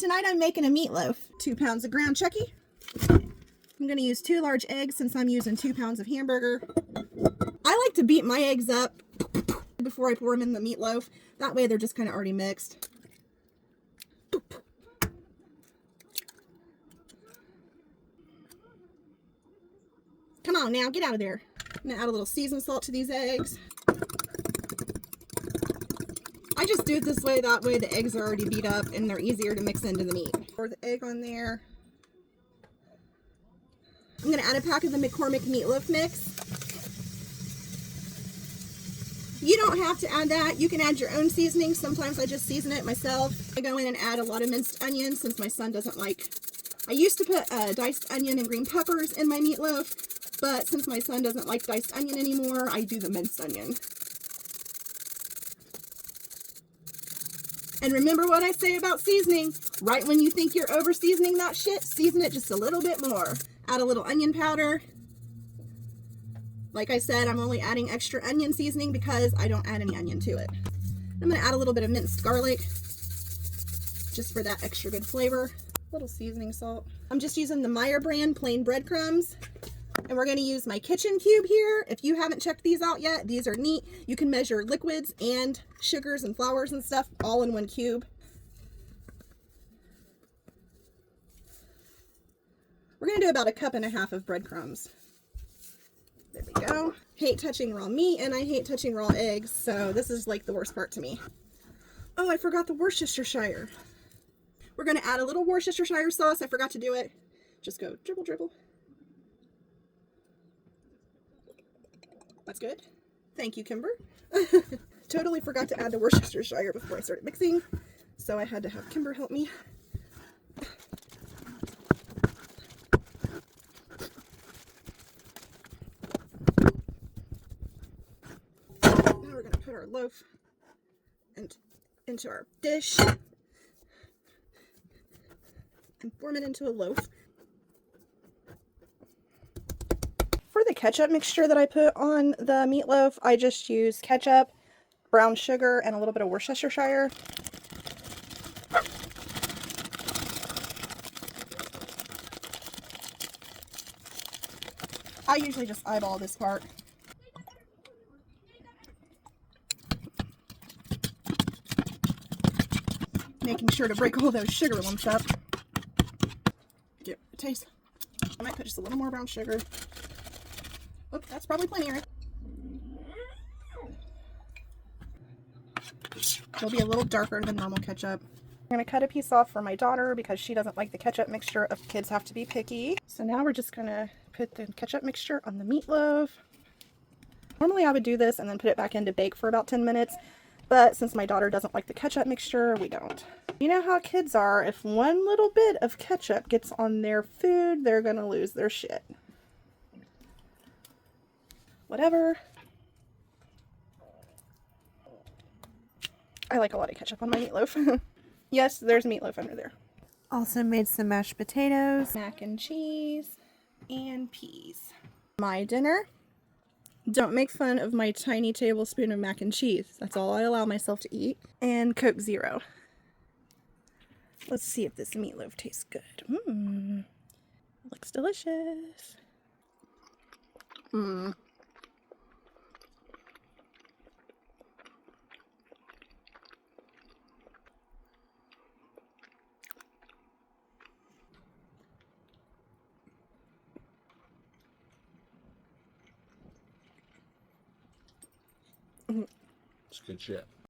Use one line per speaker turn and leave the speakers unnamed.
Tonight I'm making a meatloaf. 2 pounds of ground chucky. I'm going to use 2 large eggs since I'm using 2 pounds of hamburger. I like to beat my eggs up before I pour them in the meatloaf. That way they're just kind of already mixed. Come on now, get out of there. I'm going to add a little seasoned salt to these eggs. I just do it this way, that way the eggs are already beat up and they're easier to mix into the meat. Pour the egg on there. I'm going to add a pack of the McCormick meatloaf mix. You don't have to add that. You can add your own seasoning. Sometimes I just season it myself. I go in and add a lot of minced onion since my son doesn't like... I used to put diced onion and green peppers in my meatloaf, but since my son doesn't like diced onion anymore, I do the minced onion. And remember what I say about seasoning. Right when you think you're over seasoning that shit, season it just a little bit more. Add a little onion powder. Like I said, I'm only adding extra onion seasoning because I don't add any onion to it. I'm going to add a little bit of minced garlic just for that extra good flavor. A little seasoning salt. I'm just using the Meyer brand plain breadcrumbs. And we're going to use my kitchen cube here. If you haven't checked these out yet, these are neat. You can measure liquids and sugars and flours and stuff all in one cube. We're going to do about 1.5 cups of breadcrumbs. There we go. Hate touching raw meat and I hate touching raw eggs, so this is like the worst part to me. Oh, I forgot the Worcestershire. We're going to add a little Worcestershire sauce. I forgot to do it. Just go dribble, dribble. That's good. Thank you, Kimber. Totally forgot to add the Worcestershire before I started mixing, so I had to have Kimber help me. Now we're going to put our loaf into our dish and form it into a loaf. For the ketchup mixture that I put on the meatloaf, I just use ketchup, brown sugar, and a little bit of Worcestershire. I usually just eyeball this part. Making sure to break all those sugar lumps up. Get a taste. I might put just a little more brown sugar. Oop, that's probably plenty, right? It'll be a little darker than normal ketchup. I'm going to cut a piece off for my daughter because she doesn't like the ketchup mixture. Kids have to be picky. So now we're just going to put the ketchup mixture on the meatloaf. Normally I would do this and then put it back in to bake for about 10 minutes. But since my daughter doesn't like the ketchup mixture, we don't. You know how kids are. If one little bit of ketchup gets on their food, they're going to lose their shit. Whatever. I like a lot of ketchup on my meatloaf. Yes, there's meatloaf under there.
Also made some mashed potatoes,
Mac and cheese, and peas. My dinner. Don't make fun of my tiny tablespoon of mac and cheese. That's all I allow myself to eat. And Coke Zero. Let's see if this meatloaf tastes good. Looks delicious.
It's good shit.